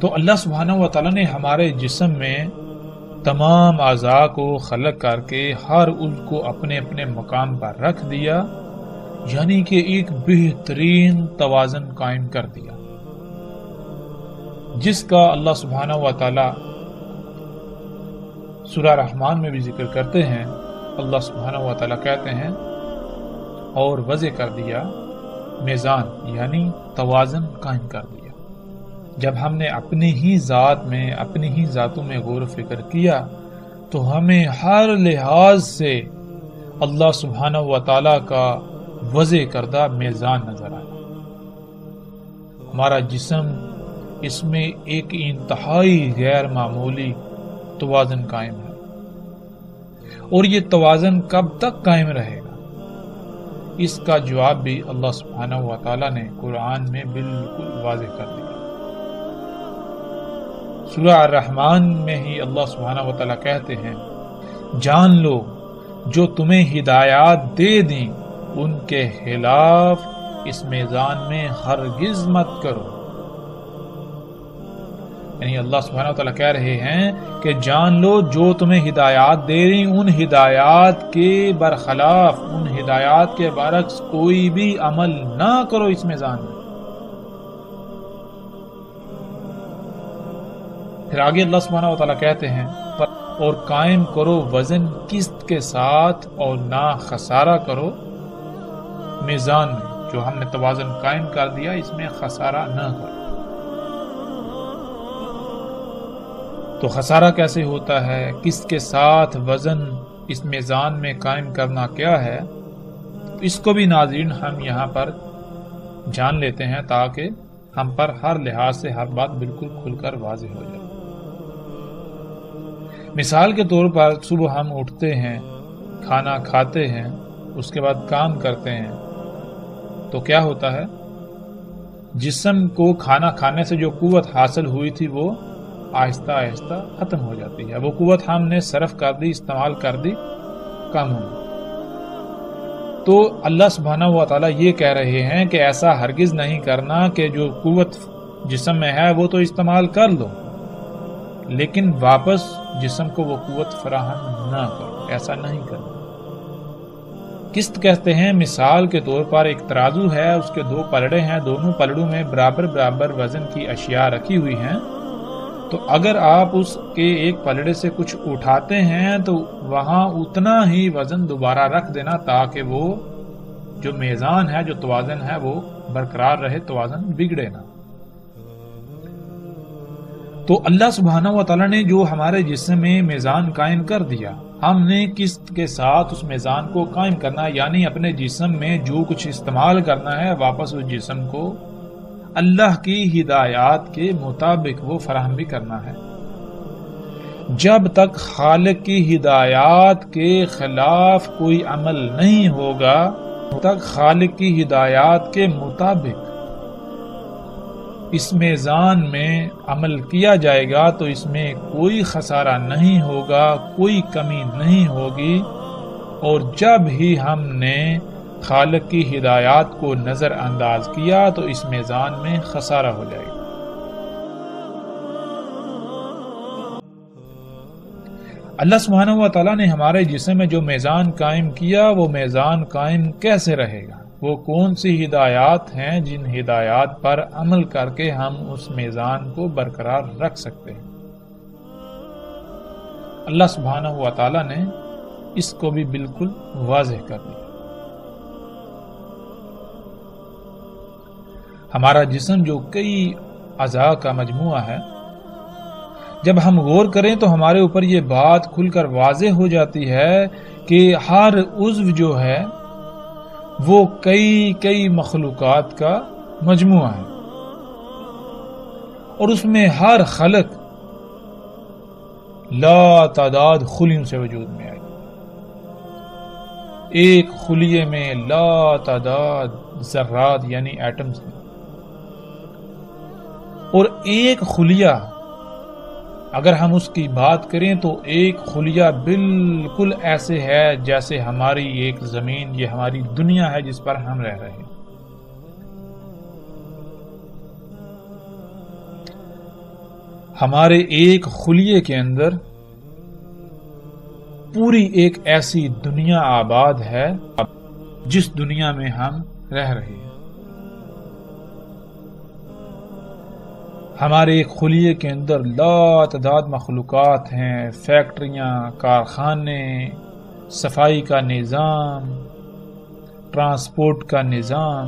تو اللہ سبحانہ و تعالیٰ نے ہمارے جسم میں تمام اعضاء کو خلق کر کے ہر عضو کو اپنے اپنے مقام پر رکھ دیا، یعنی کہ ایک بہترین توازن قائم کر دیا، جس کا اللہ سبحانہ و تعالی سورہ رحمان میں بھی ذکر کرتے ہیں۔ اللہ سبحانہ و تعالی کہتے ہیں اور وضع کر دیا میزان، یعنی توازن قائم کر دیا۔ جب ہم نے اپنی ہی ذات میں، اپنی ہی ذاتوں میں غور و فکر کیا تو ہمیں ہر لحاظ سے اللہ سبحانہ و تعالی کا وضع کردہ میزان نظر آیا۔ ہمارا جسم، اس میں ایک انتہائی غیر معمولی توازن قائم ہے، اور یہ توازن کب تک قائم رہے گا، اس کا جواب بھی اللہ سبحانہ و تعالی نے قرآن میں بالکل واضح کر دیا۔ سورہ الرحمن میں ہی اللہ سبحانہ و تعالی کہتے ہیں، جان لو جو تمہیں ہدایات دے دیں ان کے خلاف اس میزان میں ہرگز مت کرو۔ یعنی اللہ سبحانہ و تعالیٰ کہہ رہے ہیں کہ جان لو جو تمہیں ہدایات دے رہی ان ہدایات کے برخلاف، ان ہدایات کے برعکس کوئی بھی عمل نہ کرو اس میزان میں۔ پھر آگے اللہ سبحانہ و تعالیٰ کہتے ہیں، اور قائم کرو وزن قسط کے ساتھ اور نہ خسارہ کرو میزان میں۔ جو ہم نے توازن قائم کر دیا اس میں خسارہ نہ کرو۔ تو خسارہ کیسے ہوتا ہے، قسط کے ساتھ وزن اس میزان میں قائم کرنا کیا ہے، اس کو بھی ناظرین ہم یہاں پر جان لیتے ہیں تاکہ ہم پر ہر لحاظ سے ہر بات بالکل کھل کر واضح ہو جائے۔ مثال کے طور پر صبح ہم اٹھتے ہیں، کھانا کھاتے ہیں، اس کے بعد کام کرتے ہیں، تو کیا ہوتا ہے، جسم کو کھانا کھانے سے جو قوت حاصل ہوئی تھی وہ آہستہ آہستہ ختم ہو جاتی ہے۔ وہ قوت ہم نے صرف کر دی، استعمال کر دی، کم ہو۔ تو اللہ سبحانہ و تعالیٰ یہ کہہ رہے ہیں کہ ایسا ہرگز نہیں کرنا کہ جو قوت جسم میں ہے وہ تو استعمال کر لو، لیکن واپس جسم کو وہ قوت فراہم نہ کرو، ایسا نہیں کرنا۔ قسط کہتے ہیں، مثال کے طور پر ایک ترازو ہے، اس کے دو پلڑے ہیں، دونوں پلڑوں میں برابر برابر وزن کی اشیاء رکھی ہوئی ہیں، تو اگر آپ اس کے ایک پلڑے سے کچھ اٹھاتے ہیں تو وہاں اتنا ہی وزن دوبارہ رکھ دینا تاکہ وہ جو میزان ہے، جو توازن ہے وہ برقرار رہے، توازن بگڑے نہ۔ تو اللہ سبحانہ و تعالیٰ نے جو ہمارے جسم میں میزان قائم کر دیا، ہم نے قسط کے ساتھ اس میزان کو قائم کرنا، یعنی اپنے جسم میں جو کچھ استعمال کرنا ہے واپس اس جسم کو اللہ کی ہدایات کے مطابق وہ فراہم بھی کرنا ہے۔ جب تک خالق کی ہدایات کے خلاف کوئی عمل نہیں ہوگا، تب تک خالق کی ہدایات کے مطابق اس میزان میں عمل کیا جائے گا تو اس میں کوئی خسارہ نہیں ہوگا، کوئی کمی نہیں ہوگی، اور جب ہی ہم نے خالق کی ہدایات کو نظر انداز کیا تو اس میزان میں خسارہ ہو جائے گا۔ اللہ سبحانہ و تعالیٰ نے ہمارے جسم میں جو میزان قائم کیا وہ میزان قائم کیسے رہے گا، وہ کون سی ہدایات ہیں جن ہدایات پر عمل کر کے ہم اس میزان کو برقرار رکھ سکتے ہیں۔ اللہ سبحانہ و تعالیٰ نے اس کو بھی بالکل واضح کر دیا۔ ہمارا جسم جو کئی اعضاء کا مجموعہ ہے، جب ہم غور کریں تو ہمارے اوپر یہ بات کھل کر واضح ہو جاتی ہے کہ ہر عضو جو ہے وہ کئی مخلوقات کا مجموعہ ہے، اور اس میں ہر خلق لا تعداد خلیوں سے وجود میں آئی۔ ایک خلیے میں لا تعداد ذرات یعنی ایٹمز ہیں، اور ایک خلیہ اگر ہم اس کی بات کریں تو ایک خلیہ بالکل ایسے ہے جیسے ہماری ایک زمین، یہ ہماری دنیا ہے جس پر ہم رہ رہے ہیں۔ ہمارے ایک خلیے کے اندر پوری ایک ایسی دنیا آباد ہے جس دنیا میں ہم رہ رہے ہیں۔ ہمارے ایک خلیے کے اندر لاتعداد مخلوقات ہیں، فیکٹریاں، کارخانے، صفائی کا نظام، ٹرانسپورٹ کا نظام،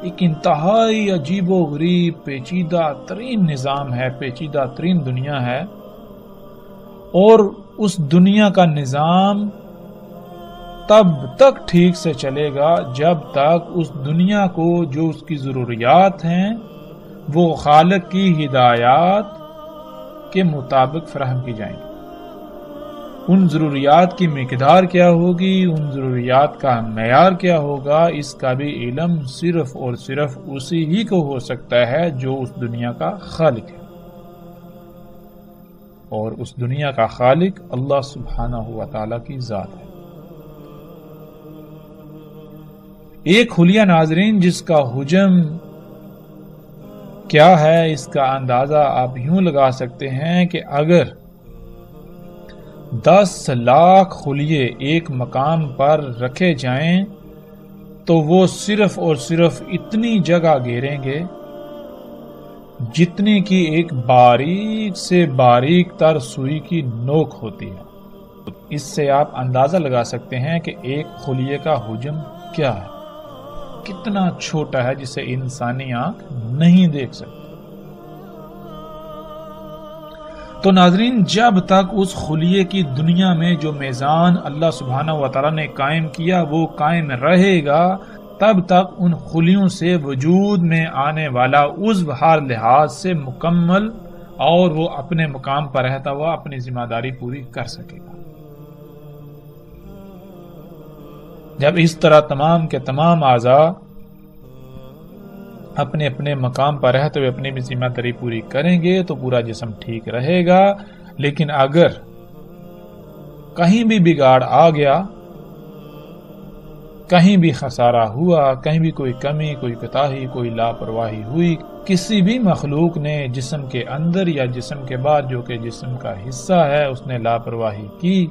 ایک انتہائی عجیب و غریب پیچیدہ ترین نظام ہے، پیچیدہ ترین دنیا ہے، اور اس دنیا کا نظام تب تک ٹھیک سے چلے گا جب تک اس دنیا کو جو اس کی ضروریات ہیں وہ خالق کی ہدایات کے مطابق فراہم کی جائیں گی۔ ان ضروریات کی مقدار کیا ہوگی، ان ضروریات کا معیار کیا ہوگا، اس کا بھی علم صرف اور صرف اسی ہی کو ہو سکتا ہے جو اس دنیا کا خالق ہے، اور اس دنیا کا خالق اللہ سبحانہ و تعالی کی ذات ہے۔ ایک خلیہ ناظرین جس کا حجم کیا ہے، اس کا اندازہ آپ یوں لگا سکتے ہیں کہ اگر 10 لاکھ خلیے ایک مقام پر رکھے جائیں تو وہ صرف اور صرف اتنی جگہ گھیریں گے جتنی کی ایک باریک سے باریک تر سوئی کی نوک ہوتی ہے۔ اس سے آپ اندازہ لگا سکتے ہیں کہ ایک خلیے کا حجم کیا ہے، کتنا چھوٹا ہے جسے انسانی آنکھ نہیں دیکھ سکتی۔ تو ناظرین، جب تک اس خلیے کی دنیا میں جو میزان اللہ سبحانہ و تعالی نے قائم کیا وہ قائم رہے گا، تب تک ان خلیوں سے وجود میں آنے والا عضو ہر لحاظ سے مکمل اور وہ اپنے مقام پر رہتا ہوا اپنی ذمہ داری پوری کر سکے گا۔ جب اس طرح تمام کے تمام اعضاء اپنے اپنے مقام پر رہتے ہوئے اپنی بھی ذمہ داری پوری کریں گے تو پورا جسم ٹھیک رہے گا۔ لیکن اگر کہیں بھی بگاڑ آ گیا، کہیں بھی خسارہ ہوا، کہیں بھی کوئی کمی، کوئی کوتاہی، کوئی لاپرواہی ہوئی، کسی بھی مخلوق نے جسم کے اندر یا جسم کے بعد جو کہ جسم کا حصہ ہے اس نے لاپرواہی کی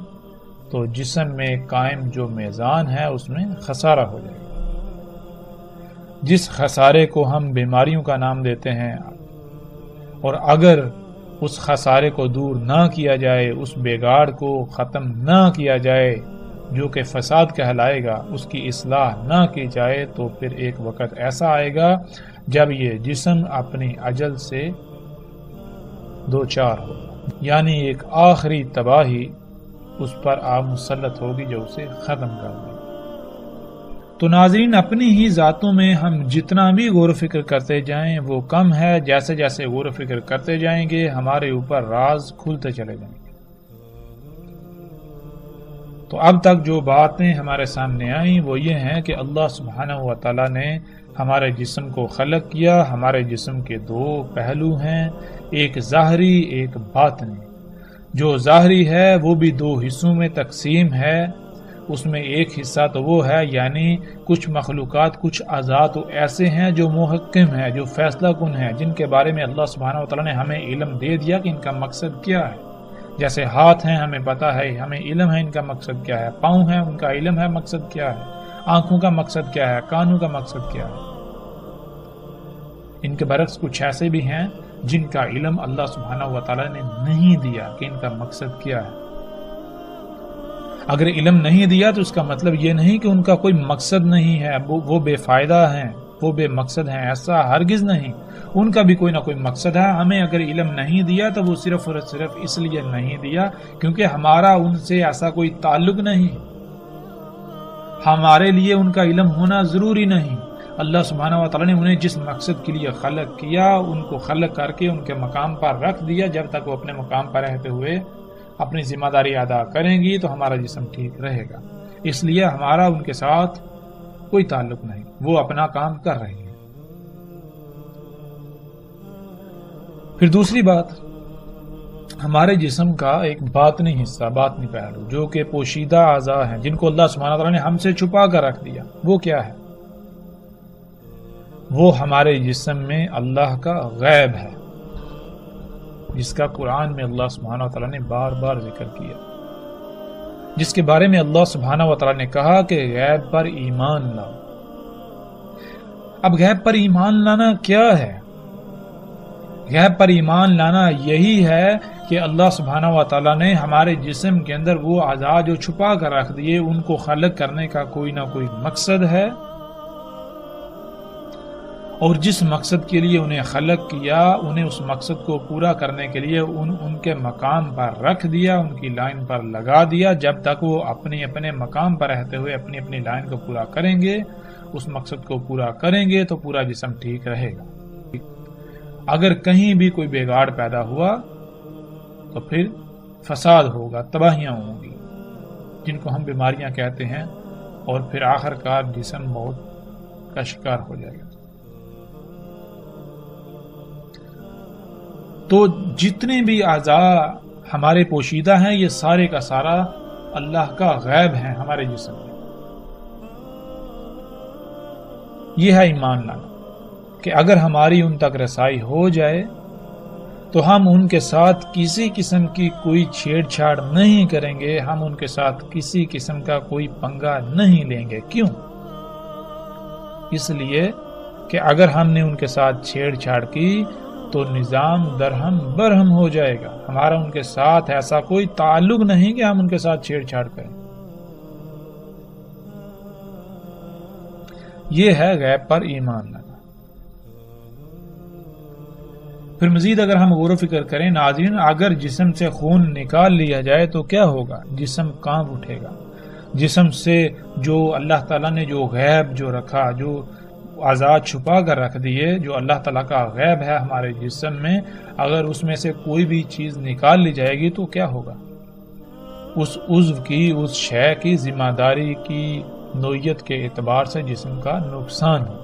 تو جسم میں قائم جو میزان ہے اس میں خسارہ ہو جائے گا۔ جس خسارے کو ہم بیماریوں کا نام دیتے ہیں، اور اگر اس خسارے کو دور نہ کیا جائے، اس بگاڑ کو ختم نہ کیا جائے جو کہ فساد کہلائے گا، اس کی اصلاح نہ کی جائے تو پھر ایک وقت ایسا آئے گا جب یہ جسم اپنی اجل سے دوچار ہوگا، یعنی ایک آخری تباہی اس پر مسلط ہوگی جو اسے ختم کر دے۔ تو ناظرین، اپنی ہی ذاتوں میں ہم جتنا بھی غور و فکر کرتے جائیں وہ کم ہے۔ جیسے جیسے غور و فکر کرتے جائیں گے ہمارے اوپر راز کھلتے چلے جائیں گے۔ تو اب تک جو باتیں ہمارے سامنے آئیں وہ یہ ہیں کہ اللہ سبحانہ و تعالی نے ہمارے جسم کو خلق کیا۔ ہمارے جسم کے 2 پہلو ہیں، ایک ظاہری ایک باطنی۔ جو ظاہری ہے وہ بھی 2 حصوں میں تقسیم ہے۔ اس میں ایک حصہ تو وہ ہے، یعنی کچھ مخلوقات، کچھ اعضاء تو ایسے ہیں جو محکم ہیں، جو فیصلہ کن ہیں، جن کے بارے میں اللہ سبحانہ و تعالی نے ہمیں علم دے دیا کہ ان کا مقصد کیا ہے۔ جیسے ہاتھ ہیں، ہمیں پتا ہے، ہمیں علم ہے ان کا مقصد کیا ہے۔ پاؤں ہیں، ان کا علم ہے مقصد کیا ہے۔ آنکھوں کا مقصد کیا ہے، کانوں کا مقصد کیا ہے۔ ان کے برعکس کچھ ایسے بھی ہیں جن کا علم اللہ سبحانہ و تعالی نے نہیں دیا کہ ان کا مقصد کیا ہے۔ اگر علم نہیں دیا تو اس کا مطلب یہ نہیں کہ ان کا کوئی مقصد نہیں ہے، وہ بے فائدہ ہیں، وہ بے مقصد ہیں، ایسا ہرگز نہیں۔ ان کا بھی کوئی نہ کوئی مقصد ہے۔ ہمیں اگر علم نہیں دیا تو وہ صرف اور صرف اس لیے نہیں دیا کیونکہ ہمارا ان سے ایسا کوئی تعلق نہیں، ہمارے لیے ان کا علم ہونا ضروری نہیں۔ اللہ سبحانہ و تعالی نے انہیں جس مقصد کے لیے خلق کیا ان کو خلق کر کے ان کے مقام پر رکھ دیا۔ جب تک وہ اپنے مقام پر رہتے ہوئے اپنی ذمہ داری ادا کریں گی تو ہمارا جسم ٹھیک رہے گا۔ اس لیے ہمارا ان کے ساتھ کوئی تعلق نہیں، وہ اپنا کام کر رہے ہیں۔ پھر دوسری بات، ہمارے جسم کا ایک باطنی حصہ، باطنی پہلو جو کہ پوشیدہ اعضاء ہیں جن کو اللہ سبحانہ تعالیٰ نے ہم سے چھپا کر رکھ دیا، وہ کیا ہے؟ وہ ہمارے جسم میں اللہ کا غیب ہے۔ جس کا قرآن میں اللہ سبحانہ وتعالیٰ نے بار بار ذکر کیا، جس کے بارے میں اللہ سبحانہ وتعالیٰ نے کہا کہ غیب پر ایمان لاؤ۔ اب غیب پر ایمان لانا کیا ہے؟ غیب پر ایمان لانا یہی ہے کہ اللہ سبحانہ وتعالیٰ نے ہمارے جسم کے اندر وہ اعضاء جو چھپا کر رکھ دیے، ان کو خلق کرنے کا کوئی نہ کوئی مقصد ہے، اور جس مقصد کے لیے انہیں خلق کیا، انہیں اس مقصد کو پورا کرنے کے لیے ان کے مقام پر رکھ دیا، ان کی لائن پر لگا دیا۔ جب تک وہ اپنے اپنے مقام پر رہتے ہوئے اپنی اپنی لائن کو پورا کریں گے، اس مقصد کو پورا کریں گے، تو پورا جسم ٹھیک رہے گا۔ اگر کہیں بھی کوئی بگاڑ پیدا ہوا تو پھر فساد ہوگا، تباہیاں ہوں گی، جن کو ہم بیماریاں کہتے ہیں، اور پھر آخر کار جسم موت کا شکار ہو جائے گا۔ تو جتنے بھی اعضاء ہمارے پوشیدہ ہیں، یہ سارے کا سارا اللہ کا غیب ہے ہمارے جسم میں۔ یہ ہے ایمان لانا کہ اگر ہماری ان تک رسائی ہو جائے تو ہم ان کے ساتھ کسی قسم کی کوئی چھیڑ چھاڑ نہیں کریں گے، ہم ان کے ساتھ کسی قسم کا کوئی پنگا نہیں لیں گے۔ کیوں؟ اس لیے کہ اگر ہم نے ان کے ساتھ چھیڑ چھاڑ کی تو نظام درہم برہم ہو جائے گا۔ ہمارا ان کے ساتھ ایسا کوئی تعلق نہیں کہ ہم ان کے ساتھ چھیڑ چھاڑ کریں۔ یہ ہے غیب پر ایمان لانا۔ پھر مزید اگر ہم غور و فکر کریں ناظرین، اگر جسم سے خون نکال لیا جائے تو کیا ہوگا؟ جسم کانپ اٹھے گا۔ جسم سے جو اللہ تعالیٰ نے جو غیب جو رکھا، جو اعضاء چھپا کر رکھ دیے، جو اللہ تعالیٰ کا غیب ہے ہمارے جسم میں، اگر اس میں سے کوئی بھی چیز نکال لی جائے گی تو کیا ہوگا؟ اس عضو کی، اس شے کی ذمہ داری کی نوعیت کے اعتبار سے جسم کا نقصان ہو۔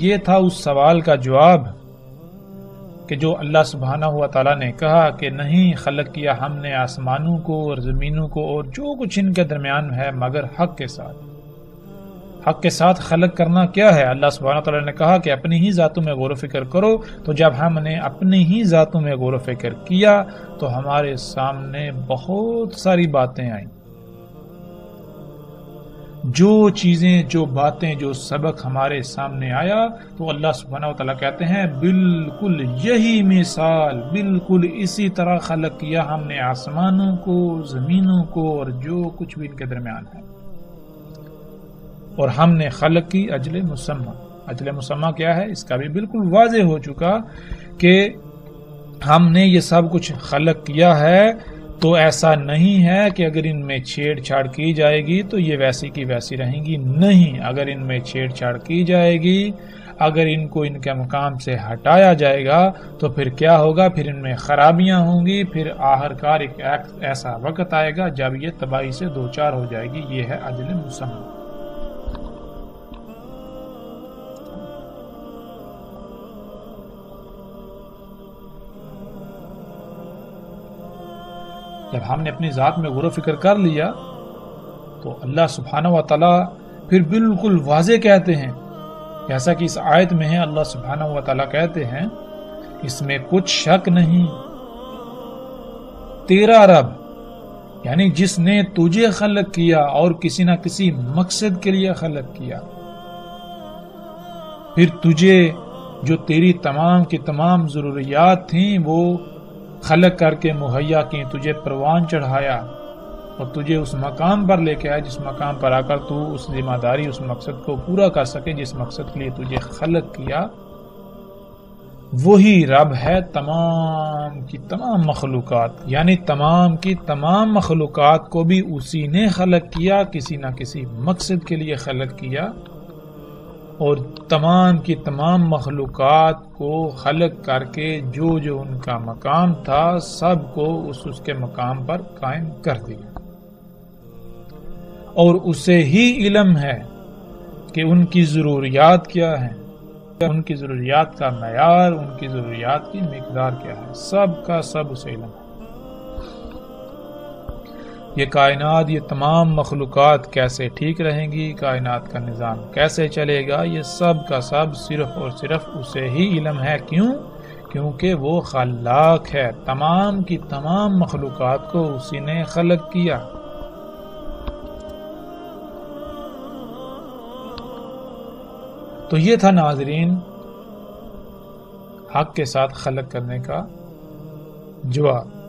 یہ تھا اس سوال کا جواب کہ جو اللہ سبحانہ و تعالیٰ نے کہا کہ نہیں خلق کیا ہم نے آسمانوں کو اور زمینوں کو اور جو کچھ ان کے درمیان ہے مگر حق کے ساتھ۔ حق کے ساتھ خلق کرنا کیا ہے؟ اللہ سبحانہ و تعالیٰ نے کہا کہ اپنی ہی ذاتوں میں غور و فکر کرو۔ تو جب ہم نے اپنی ہی ذاتوں میں غور و فکر کیا تو ہمارے سامنے بہت ساری باتیں آئیں، جو چیزیں، جو باتیں، جو سبق ہمارے سامنے آیا تو اللہ سبحانہ و تعالیٰ کہتے ہیں بالکل یہی مثال، بالکل اسی طرح خلق کیا ہم نے آسمانوں کو، زمینوں کو اور جو کچھ بھی ان کے درمیان ہے، اور ہم نے خلق کی اجل مسمى۔ اجل مسمى کیا ہے؟ اس کا بھی بالکل واضح ہو چکا کہ ہم نے یہ سب کچھ خلق کیا ہے، تو ایسا نہیں ہے کہ اگر ان میں چھیڑ چھاڑ کی جائے گی تو یہ ویسی کی ویسی رہیں گی، نہیں، اگر ان میں چھیڑ چھاڑ کی جائے گی، اگر ان کو ان کے مقام سے ہٹایا جائے گا تو پھر کیا ہوگا؟ پھر ان میں خرابیاں ہوں گی، پھر آخر کار ایک ایسا وقت آئے گا جب یہ تباہی سے دوچار ہو جائے گی۔ یہ ہے اجل مسمى۔ جب ہم نے اپنی ذات میں غور و فکر کر لیا تو اللہ سبحانہ و تعالیٰ پھر بالکل واضح کہتے ہیں، جیسا کہ اس آیت میں ہے، اللہ سبحانہ و تعالیٰ کہتے ہیں اس میں کچھ شک نہیں، تیرا رب یعنی جس نے تجھے خلق کیا اور کسی نہ کسی مقصد کے لیے خلق کیا، پھر تجھے جو تیری تمام کی تمام ضروریات تھیں وہ خلق کر کے مہیا کی، تجھے پروان چڑھایا اور تجھے اس مقام پر لے کے آیا جس مقام پر آ کر تو اس ذمہ داری، اس مقصد کو پورا کر سکے جس مقصد کے لیے تجھے خلق کیا۔ وہی رب ہے تمام کی تمام مخلوقات، یعنی تمام کی تمام مخلوقات کو بھی اسی نے خلق کیا، کسی نہ کسی مقصد کے لیے خلق کیا، اور تمام کی تمام مخلوقات کو خلق کر کے جو جو ان کا مقام تھا سب کو اس کے مقام پر قائم کر دیا، اور اسے ہی علم ہے کہ ان کی ضروریات کیا ہیں، ان کی ضروریات کا معیار، ان کی ضروریات کی مقدار کیا ہے، سب کا سب اسے علم ہے۔ یہ کائنات، یہ تمام مخلوقات کیسے ٹھیک رہیں گی، کائنات کا نظام کیسے چلے گا، یہ سب کا سب صرف اور صرف اسے ہی علم ہے۔ کیوں؟ کیونکہ وہ خلاق ہے، تمام کی تمام مخلوقات کو اسی نے خلق کیا۔ تو یہ تھا ناظرین حق کے ساتھ خلق کرنے کا جواب۔